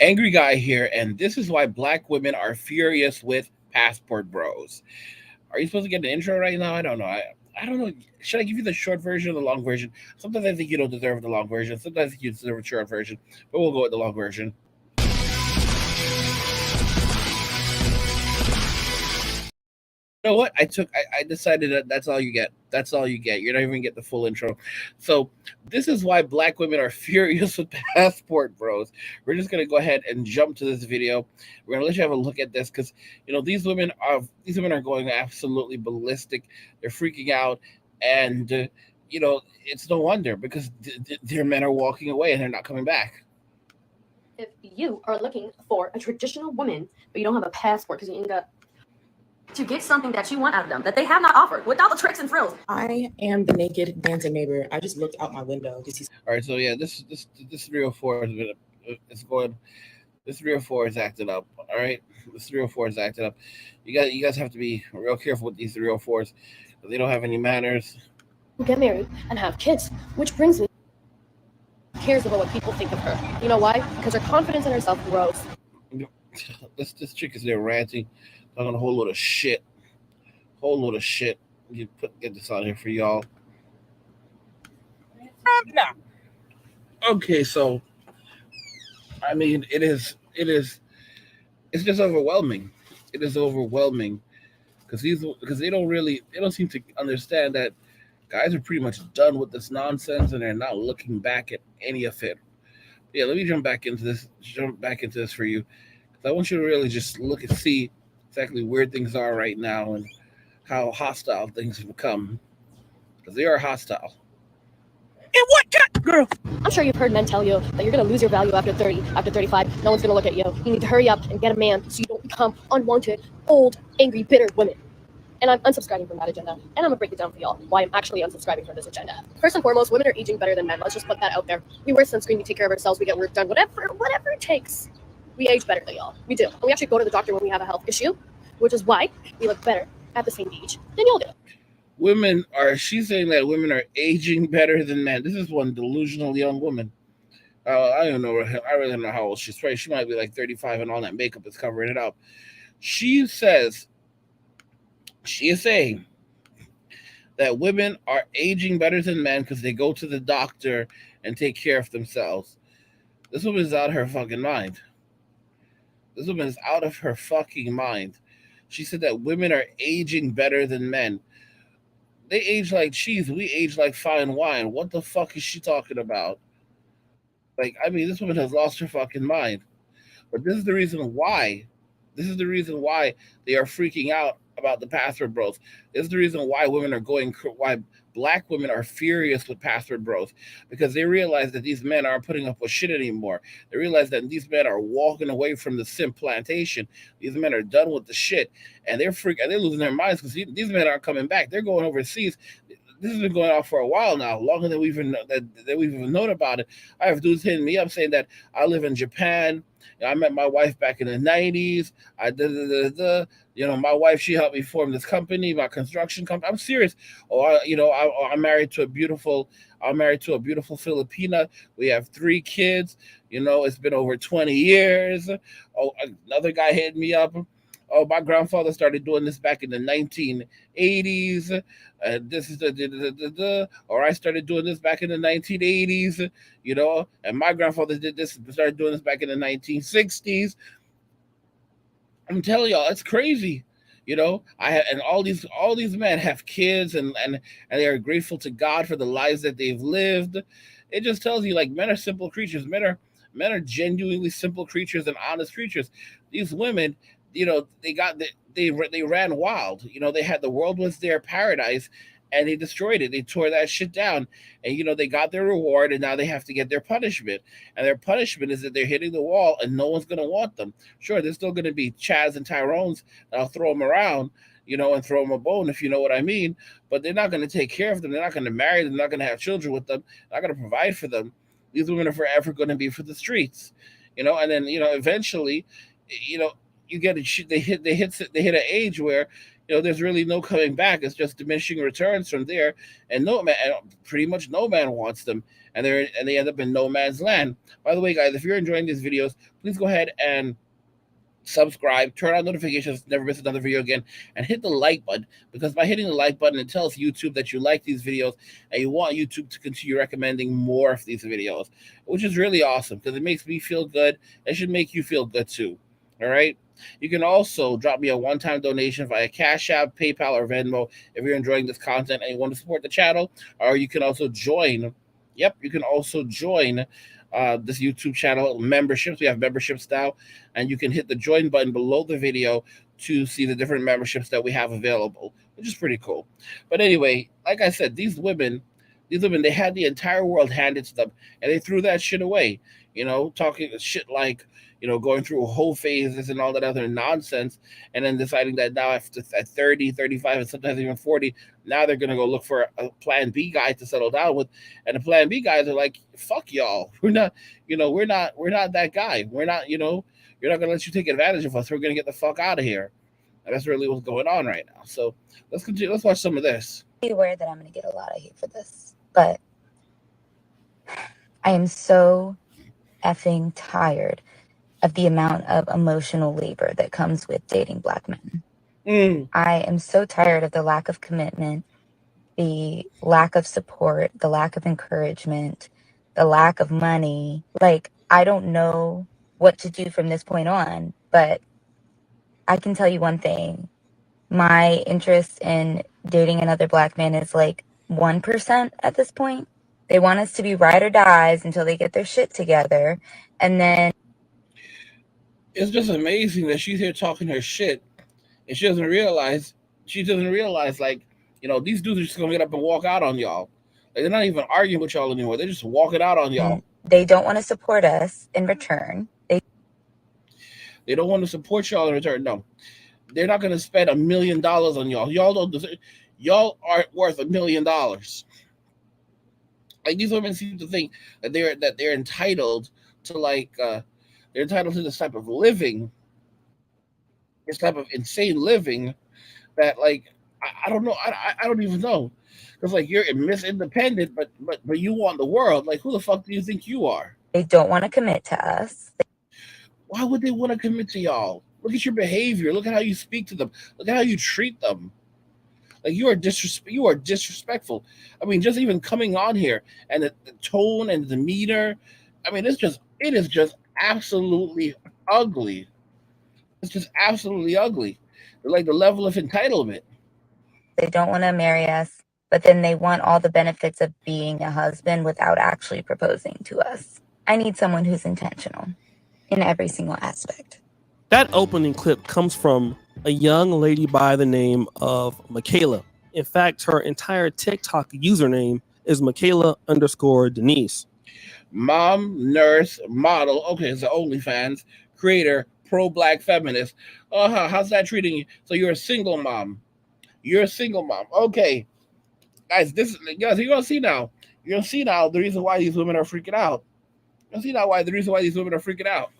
Angry guy here, and this is why black women are furious with passport bros. Are you supposed to get an intro right now? I don't know. I don't know. Should I give you the short version or the long version? Sometimes I think you don't deserve the long version. Sometimes I think you deserve a short version, but we'll go with the long version. You know what? I decided that that's all you get. That's all you get. You're not even get the full intro. So this is why black women are furious with passport bros. We're just gonna go ahead and jump to this video. We're gonna let you have a look at this because these women are going absolutely ballistic. They're freaking out, and it's no wonder because their men are walking away and they're not coming back. If you are looking for a traditional woman, but you don't have a passport because you ain't got to get something that you want out of them that they have not offered without the tricks and frills. I am the naked dancing neighbor. I just looked out my window because he's. All right, so yeah, this 304 is it's going. This 304 is acting up. All right, this 304 is acting up. You guys have to be real careful with these 304s. They don't have any manners. Get married and have kids, which brings me. Cares about what people think of her. You know why? Because her confidence in herself grows. This chick is there ranting, talking a whole load of shit, whole load of shit. Get this out here for y'all. Okay, so I mean, it's just overwhelming. It is overwhelming because they don't seem to understand that guys are pretty much done with this nonsense and they're not looking back at any of it. Yeah, let me jump back into this for you because I want you to really just look and see exactly where things are right now and how hostile things have become because they are hostile. And what cut, girl? I'm sure you've heard men tell you that you're going to lose your value after 30, after 35. No one's going to look at you. You need to hurry up and get a man so you don't become unwanted, old, angry, bitter women. And I'm unsubscribing from that agenda. And I'm going to break it down for y'all why I'm actually unsubscribing from this agenda. First and foremost, women are aging better than men. Let's just put that out there. We wear sunscreen, we take care of ourselves, we get work done, whatever it takes. We age better than y'all. We do. And we actually go to the doctor when we have a health issue, which is why we look better at the same age than y'all do. She's saying that women are aging better than men. This is one delusional young woman. I don't know. I really don't know how old she's. Probably she might be like 35, and all that makeup is covering it up. She is saying that women are aging better than men because they go to the doctor and take care of themselves. This woman is out of her fucking mind. This woman is out of her fucking mind. She said that women are aging better than men. They age like cheese. We age like fine wine. What the fuck is she talking about? Like, I mean, this woman has lost her fucking mind. But this is the reason why. This is the reason why they are freaking out about the password bros. This is the reason why why black women are furious with password bros because they realize that these men aren't putting up with shit anymore. They realize that these men are walking away from the simp plantation. These men are done with the shit, and they're losing their minds because these men aren't coming back. They're going overseas. This has been going on for a while now, longer than we've even known about it. I have dudes hitting me up saying that I live in Japan. I met my wife back in the 90s. My wife, she helped me form this company, my construction company. I'm serious. I'm married to a beautiful Filipina. We have 3 kids. It's been over 20 years. Oh, another guy hit me up. Oh, my grandfather started doing this back in the 1980s. This is or I started doing this back in the 1980s, and my grandfather started doing this back in the 1960s. I'm telling y'all, it's crazy. And all these men have kids and they are grateful to God for the lives that they've lived. It just tells you like men are simple creatures. Men are genuinely simple creatures and honest creatures. These women, they ran wild. They had the world was their paradise, and they destroyed it. They tore that shit down, and they got their reward, and now they have to get their punishment. And their punishment is that they're hitting the wall, and no one's gonna want them. Sure, there's still gonna be Chads and Tyrones that'll throw them around, and throw them a bone, if you know what I mean. But they're not gonna take care of them. They're not gonna marry them. They're not gonna have children with them. They're not gonna provide for them. These women are forever gonna be for the streets, And then eventually, you get it. They hit an age where there's really no coming back. It's just diminishing returns from there, and pretty much no man wants them. and they end up in no man's land. By the way, guys, if you're enjoying these videos, please go ahead and subscribe, turn on notifications, never miss another video again, and hit the like button, because by hitting the like button, it tells YouTube that you like these videos and you want YouTube to continue recommending more of these videos, which is really awesome because it makes me feel good. It should make you feel good too. All right. You can also drop me a one-time donation via Cash App, PayPal, or Venmo if you're enjoying this content and you want to support the channel. Or you can also join. Yep, you can also join this YouTube channel memberships. We have memberships now, and you can hit the join button below the video to see the different memberships that we have available, which is pretty cool. But anyway, like I said, these women, they had the entire world handed to them, and they threw that shit away. Talking shit like, going through whole phases and all that other nonsense, and then deciding that now at 30, 35, and sometimes even 40, now they're going to go look for a plan B guy to settle down with. And the plan B guys are like, fuck y'all. We're not that guy. We're not, you're not going to let you take advantage of us. We're going to get the fuck out of here. And that's really what's going on right now. So let's continue. Let's watch some of this. Be aware that I'm going to get a lot of hate for this, but I am so effing tired of the amount of emotional labor that comes with dating Black men. I am so tired of the lack of commitment, the lack of support, the lack of encouragement, the lack of money. Like, I don't know what to do from this point on, but I can tell you one thing. My interest in dating another Black man is like 1% at this point. They want us to be ride or dies until they get their shit together. And then it's just amazing that she's here talking her shit, and she doesn't realize, like, these dudes are just gonna get up and walk out on y'all. Like, they're not even arguing with y'all anymore. They're just walking out on y'all. They don't want to support us in return. They don't want to support y'all in return. No, they're not gonna spend $1 million on y'all. Y'all don't deserve. Y'all aren't worth $1 million. Like, these women seem to think that they're entitled to, like, they're entitled to this type of living, this type of insane living that, like, I don't know. I don't even know. Because, like, you're Miss Independent, but you want the world. Like, who the fuck do you think you are? They don't want to commit to us. Why would they want to commit to y'all? Look at your behavior. Look at how you speak to them. Look at how you treat them. Like, you are disrespectful. I mean, just even coming on here and the tone and the demeanor. I mean, it is just absolutely ugly. It's just absolutely ugly. Like, the level of entitlement. They don't want to marry us, but then they want all the benefits of being a husband without actually proposing to us. I need someone who's intentional in every single aspect. That opening clip comes from a young lady by the name of Michaela. In fact, her entire TikTok username is Michaela_Denise. Mom, nurse, model. Okay, it's the OnlyFans creator, pro-Black feminist. How's that treating you? So you're a single mom. You're a single mom. Okay, guys, you're gonna see now. You're gonna see now the reason why these women are freaking out. You'll see now the reason why these women are freaking out.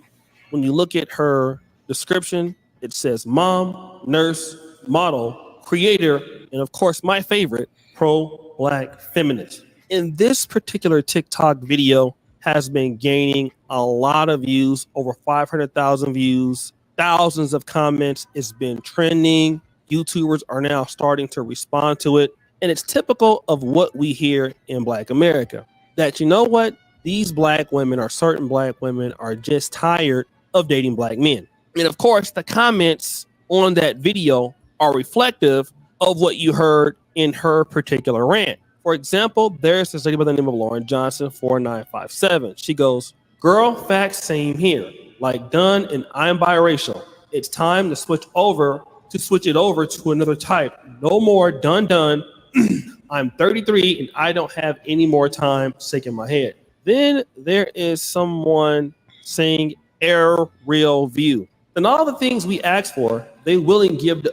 When you look at her description, it says mom, nurse, model, creator, and of course my favorite, pro-Black feminist. In this particular TikTok video has been gaining a lot of views, over 500,000 views, thousands of comments. It's been trending. YouTubers are now starting to respond to it. And it's typical of what we hear in Black America, that, you know what, these Black women or certain Black women are just tired of dating Black men. And of course, the comments on that video are reflective of what you heard in her particular rant. For example, there's this lady by the name of Lauren Johnson 4957. She goes, "Girl, facts, same here. Like, done, and I'm biracial. It's time to switch it over to another type. No more done. I'm 33 and I don't have any more time shaking my head." Then there is someone saying air real view. Then all the things we ask for, they willing give to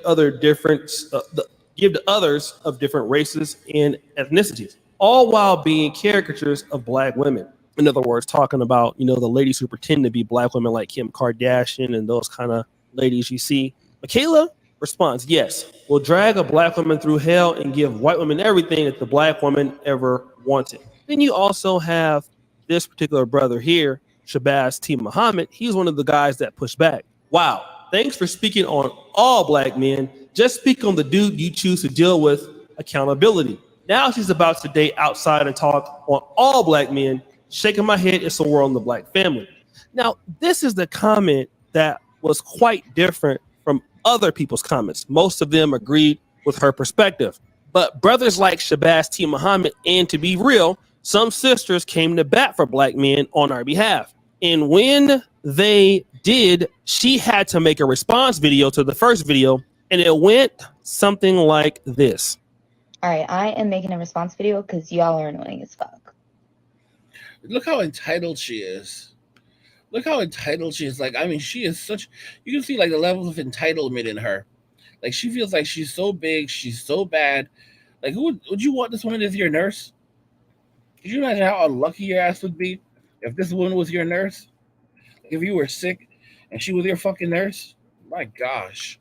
give to others of different races and ethnicities, all while being caricatures of Black women. In other words, talking about, the ladies who pretend to be Black women like Kim Kardashian and those kind of ladies you see. Michaela responds, "Yes, we'll drag a Black woman through hell and give white women everything that the Black woman ever wanted." Then you also have this particular brother here, Shabazz T. Muhammad. He's one of the guys that pushed back. Wow, thanks for speaking on all black men. Just speak on the dude you choose to deal with. Accountability. Now she's about to date outside and talk on all black men. Shaking my head, it's a world in the black family. Now, this is the comment that was quite different from other people's comments. Most of them agreed with her perspective. But brothers like Shabazz T. Muhammad, and to be real, some sisters came to bat for black men on our behalf. And when they did, she had to make a response video to the first video, and it went something like this. All right, I am making a response video because y'all are annoying as fuck. Look how entitled she is. Look how entitled she is. Like, I mean, she is such, you can see like the levels of entitlement in her. Like, she feels like she's so big, she's so bad. Like, who would you want this woman as your nurse? Could you imagine how unlucky your ass would be if this woman was your nurse? Like, if you were sick and she was your fucking nurse? My gosh.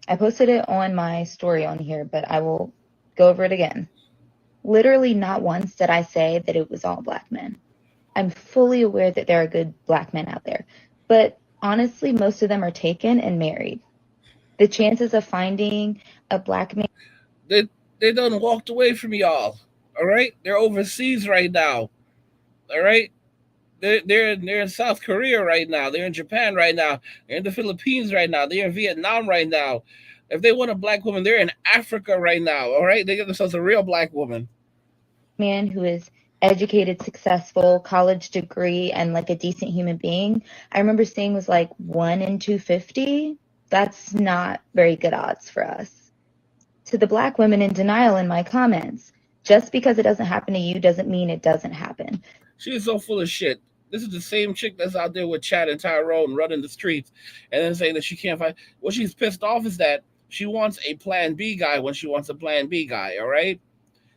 I posted it on my story on here, but I will go over it again. Literally not once did I say that it was all black men. I'm fully aware that there are good black men out there, but honestly, most of them are taken and married. The chances of finding a black man... They done walked away from y'all, all right? They're overseas right now, all right? They're in South Korea right now. They're in Japan right now. They're in the Philippines right now. They're in Vietnam right now. If they want a black woman, they're in Africa right now, all right? They get themselves a real black woman. Man who is educated, successful, college degree, and like a decent human being, I remember seeing was like 1 in 250. That's not very good odds for us. To the black women in denial in my comments, just because it doesn't happen to you doesn't mean it doesn't happen. She is so full of shit. This is the same chick that's out there with Chad and Tyrone running the streets and then saying that she can't find. What she's pissed off is that she wants a plan B guy when she wants a plan B guy, all right?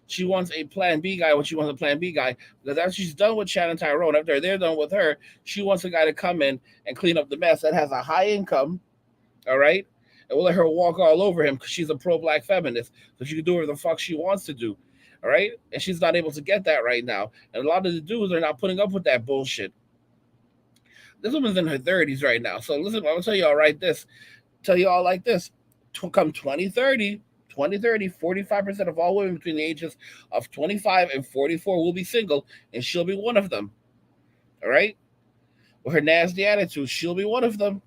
She wants a plan B guy when she wants a plan B guy. Because after she's done with Chad and Tyrone, after they're done with her, she wants a guy to come in and clean up the mess that has a high income, all right? And we'll let her walk all over him because she's a pro-black feminist. So she can do whatever the fuck she wants to do, all right? And she's not able to get that right now. And a lot of the dudes are not putting up with that bullshit. This woman's in her 30s right now. So listen, I'm going to tell y'all like this. Come 2030, 45% of all women between the ages of 25 and 44 will be single, and she'll be one of them. All right? With her nasty attitude, she'll be one of them.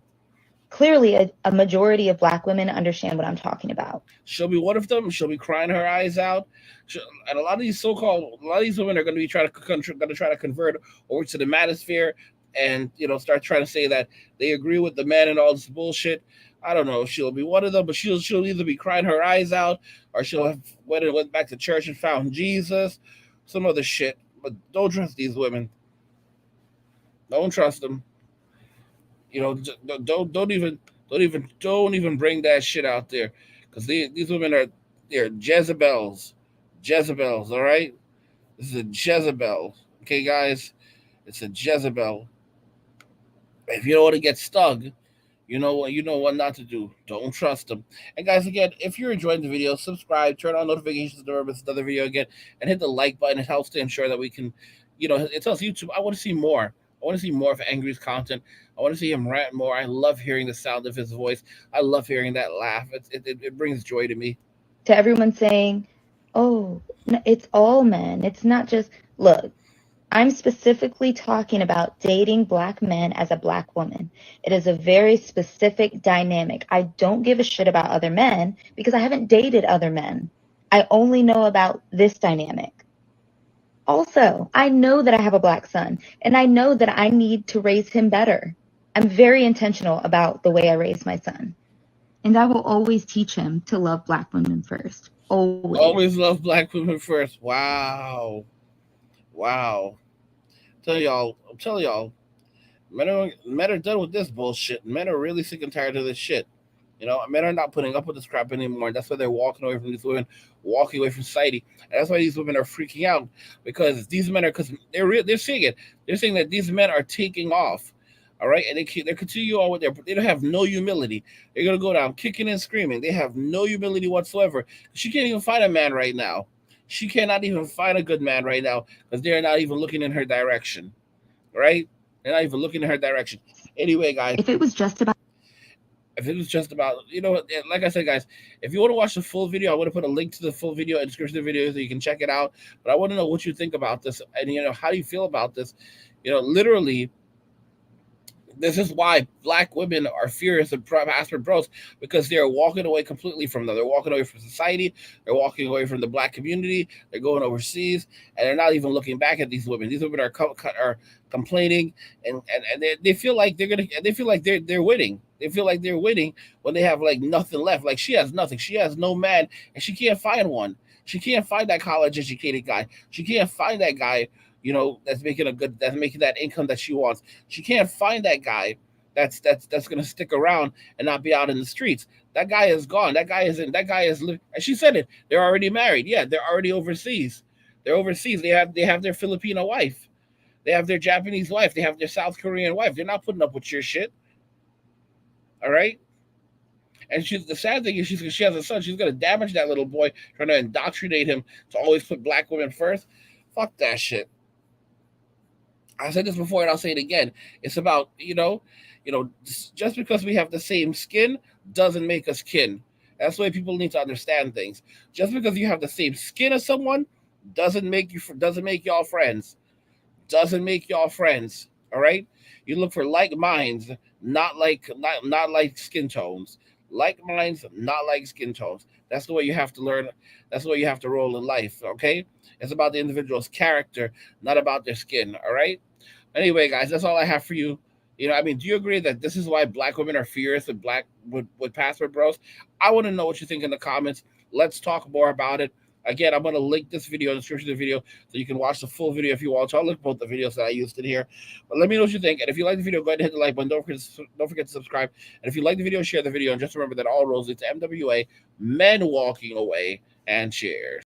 Clearly, a majority of black women understand what I'm talking about. She'll be one of them. She'll be crying her eyes out. And a lot of these women are going to be trying to convert over to the manosphere and, start trying to say that they agree with the man and all this bullshit. I don't know if she'll be one of them, but she'll either be crying her eyes out or she'll have went back to church and found Jesus, some other shit. But don't trust these women. Don't trust them. Don't even bring that shit out there, because these women they're Jezebels, all right? This is a Jezebel, okay, guys? It's a Jezebel. If you don't want to get stung, you know what not to do. Don't trust them. And guys, again, if you're enjoying the video, subscribe, turn on notifications to never miss another video again, and hit the like button. It helps to ensure that we can, it tells YouTube, I want to see more. I want to see more of Angry's content. I want to see him rant more. I love hearing the sound of his voice. I love hearing that laugh. It brings joy to me. To everyone saying, oh, it's all men. It's not just, look, I'm specifically talking about dating black men as a black woman. It is a very specific dynamic. I don't give a shit about other men because I haven't dated other men. I only know about this dynamic. Also, I know that I have a black son, and I know that I need to raise him better. I'm very intentional about the way I raise my son. And I will always teach him to love black women first. Always love black women first. Wow. I'm telling y'all, men are done with this bullshit. Men are really sick and tired of this shit. Men are not putting up with this crap anymore. That's why they're walking away from these women, walking away from society. And that's why these women are freaking out, because these men are, because they're seeing it. They're saying that these men are taking off, all right, and they continue on with they don't have no humility. They're gonna go down kicking and screaming. They have no humility whatsoever. She can't even find a man right now. She cannot even find a good man right now because they're not even looking in her direction, right? They're not even looking in her direction. Anyway, guys, If it was just about if it was just about, like I said, guys, if you want to watch the full video, I want to put a link to the full video in the description of the video so you can check it out. But I want to know what you think about this, and how do you feel about this? Literally, this is why black women are furious and passport bros, because they're walking away completely from them. They're walking away from society. They're walking away from the black community. They're going overseas, and they're not even looking back at these women. These women are complaining, and they feel like they feel like they're winning. They feel like they're winning when they have like nothing left. Like she has nothing. She has no man, and she can't find one. She can't find that college educated guy. She can't find that guy that's making that income that she wants. She can't find that guy that's gonna stick around and not be out in the streets. That guy is gone. That guy is living. And she said it. They're already married. Yeah, they're already overseas. They're overseas. They have their Filipino wife. They have their Japanese wife. They have their South Korean wife. They're not putting up with your shit. All right. And the sad thing is she has a son. She's gonna damage that little boy, trying to indoctrinate him to always put black women first. Fuck that shit. I said this before and I'll say it again. It's about, just because we have the same skin doesn't make us kin. That's the way people need to understand things. Just because you have the same skin as someone doesn't make y'all friends. Doesn't make y'all friends. All right? You look for like minds, not like skin tones. Like minds, not like skin tones. That's the way you have to learn. That's the way you have to roll in life. Okay? It's about the individual's character, not about their skin. All right? Anyway, guys, that's all I have for you. Do you agree that this is why black women are furious with passport bros? I want to know what you think in the comments. Let's talk more about it. Again, I'm going to link this video in the description of the video so you can watch the full video if you want to. I'll link both the videos that I used in here. But let me know what you think. And if you like the video, go ahead and hit the like button. Don't forget to subscribe. And if you like the video, share the video. And just remember that all roads lead to MWA, men walking away, and cheers.